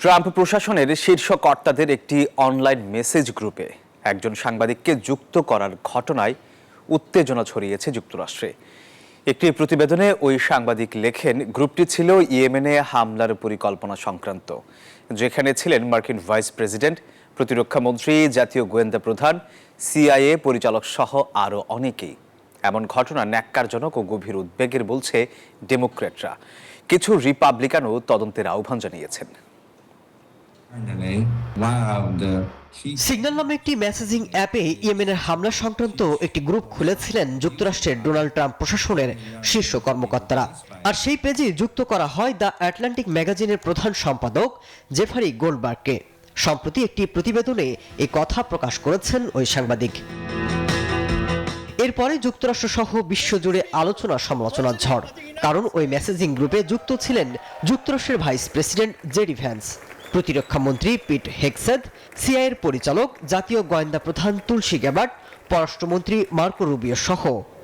Trump প্রশাসনের শীর্ষ কর্তাদের একটি অনলাইন মেসেজ গ্রুপে একজন সাংবাদিককে যুক্ত করার ঘটনায় উত্তেজনা ছড়িয়েছে যুক্তরাষ্ট্রে। একটি প্রতিবেদনে ওই সাংবাদিক লেখেন, গ্রুপটি ছিল ইয়েমেনে হামলার পরিকল্পনা সংক্রান্ত, যেখানে ছিলেন মার্কিন ভাইস প্রেসিডেন্ট, প্রতিরক্ষামন্ত্রী, জাতীয় গোয়েন্দা প্রধান, সিআইএ পরিচালক সহ আরও অনেকেই। এমন ঘটনা ন্যাক্কারজনক ও গভীর উদ্বেগের বলছে ডেমোক্র্যাটরা। কিছু রিপাবলিকানও তদন্তের আহ্বান জানিয়েছেন। সিগন্যাল নামে একটি মেসেজিং অ্যাপে ইয়েমেনের হামলা সংক্রান্ত একটি গ্রুপ খুলেছিলেন যুক্তরাষ্ট্রের ডোনাল্ড ট্রাম্প প্রশাসনের শীর্ষ কর্মকর্তারা। আর সেই পেজে যুক্ত করা হয় দ্য আটলান্টিক ম্যাগাজিনের প্রধান সম্পাদক জেফারি গোল্ডবার্গকে। সম্প্রতি একটি প্রতিবেদনে এই কথা প্রকাশ করেছেন ওই সাংবাদিক। এরপরে যুক্তরাষ্ট্র সহ বিশ্বজুড়ে আলোচনা সমালোচনার ঝড়, কারণ ওই মেসেজিং গ্রুপে যুক্ত ছিলেন যুক্তরাষ্ট্রের ভাইস প্রেসিডেন্ট জেডি ভ্যান্স, প্রতিরক্ষামন্ত্রী পিট হেগসেথ, সিআইএর পরিচালক, জাতীয় গোয়েন্দা প্রধান তুলসী গ্যাবার্ট, পররাষ্ট্রমন্ত্রী মার্কো রুবিও সহ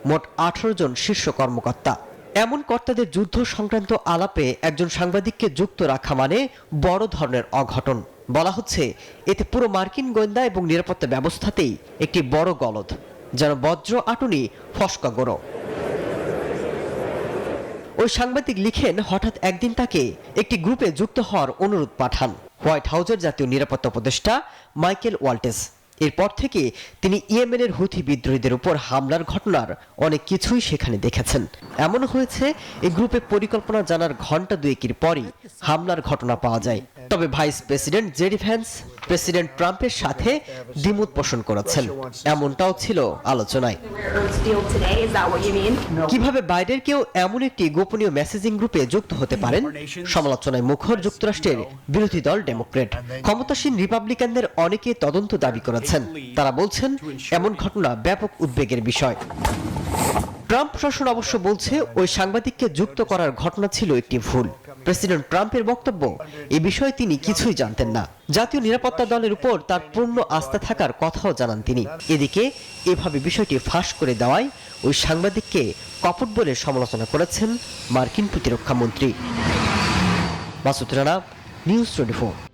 মোট 18 জন শীর্ষ কর্মকর্তা। এমন কর্তাদের যুদ্ধ সংক্রান্ত আলাপে একজন সাংবাদিককে যুক্ত রাখা মানে বড় ধরনের অঘটন। বলা হচ্ছে, এতে পুরো মার্কিন গোয়েন্দা এবং নিরাপত্তা ব্যবস্থাতেই একটি বড় গলদ, যেন বজ্র আটুনি ফসকা গোড়ো। ওই সাংবাদিক লিখেন, হঠাৎ একদিন তাকে একটি গ্রুপে যুক্ত হওয়ার অনুরোধ পাঠান হোয়াইট হাউসের জাতীয় নিরাপত্তা উপদেষ্টা মাইকেল ওয়াল্টেস। এরপর থেকে তিনি ইয়েমেনের হুথি বিদ্রোহীদের উপর হামলার ঘটনার অনেক কিছুই সেখানে দেখেছেন। এমন হয়েছে, এই গ্রুপে পরিকল্পনা জানার ঘণ্টা দুয়েকের পরই হামলার ঘটনা পাওয়া যায়। তবে vice president JD Vance president ট্রাম্পের সাথে দ্বিমত পোষণ করেছেন, এমনটাও ছিল আলোচনায়। কিভাবে বাইরের কেউ এমন একটি গোপনীয় মেসেজিং গ্রুপে যুক্ত হতে পারেন? সমালোচনায় মুখর যুক্তরাষ্ট্রের বিরোধী দল ডেমোক্র্যাট। ক্ষমতাসীন রিপাবলিকানদের অনেকে তদন্ত দাবি করেছেন। তারা বলছেন, এমন ঘটনা ব্যাপক উদ্বেগের বিষয়। ট্রাম্প প্রশাসন অবশ্য বলছে, ওই সাংবাদিককে যুক্ত করার ঘটনা ছিল একটি ভুল। প্রেসিডেন্ট ট্রাম্পের বক্তব্য, এই বিষয়ে তিনি কিছুই জানতেন না। জাতীয় নিরাপত্তা দলের উপর তার পূর্ণ আস্থা থাকার কথাও জানান তিনি। এদিকে এভাবে বিষয়টি ফাঁস করে দেওয়ায় ওই সাংবাদিককে কপট বলে সমালোচনা করেছেন মার্কিন প্রতিরক্ষামন্ত্রী। মাসুদ রানা, নিউজ 24।